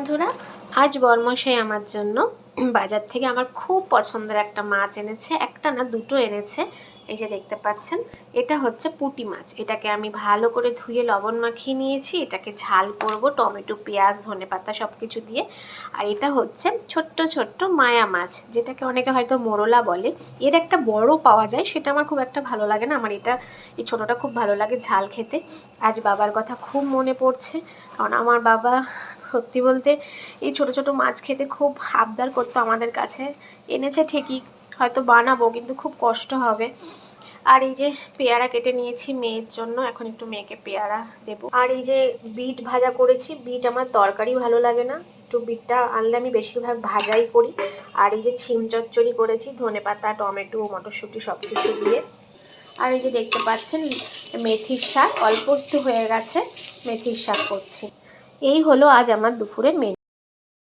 বন্ধুরা, আজ বরমশাই আমার জন্য বাজার থেকে আমার খুব পছন্দের একটা মাছ এনেছে। একটা না, দুটো এনেছে। এই যে দেখতে পাচ্ছেন, এটা হচ্ছে পুঁটি মাছ। এটাকে আমি ভালো করে ধুয়ে লবণ মাখিয়ে নিয়েছি। এটাকে ঝাল করব টমেটো, পেঁয়াজ, ধনেপাতা সব কিছু দিয়ে। আর এটা হচ্ছে ছোট্ট ছোট্ট মায়া মাছ, যেটাকে অনেকে হয়তো মোরলা বলে। এর একটা বড় পাওয়া যায়, সেটা আমার খুব একটা ভালো লাগে না। আমার এই ছোটটা খুব ভালো লাগে ঝাল খেতে। আজ বাবার কথা খুব মনে পড়ছে, কারণ আমার বাবা সত্যি বলতে এই ছোট ছোট মাছ খেতে খুব আবদার করতো আমাদের কাছে। এনেছে ঠিকই, হয়তো বানাবো, কিন্তু খুব কষ্ট হবে। আর এই যে পেয়ারা কেটে নিয়েছি মেয়ের জন্য, এখন একটু মেয়েকে পেয়ারা দেবো। আর এই যে বিট ভাজা করেছি। বিট আমার তরকারি ভালো লাগে না, একটু বিটটা আনলে আমি বেশিরভাগ ভাজাই করি। আর এই যে ছিম চচ্চড়ি করেছি, ধনেপাতা, টমেটো, মটরশুঁটি সব কিছু দিয়ে। আর এই যে দেখতে পাচ্ছেন মেথির শাক, অল্প একটু হয়ে গেছে, মেথির শাক করছি। এই হলো আজ আমার দুপুরের মেনু।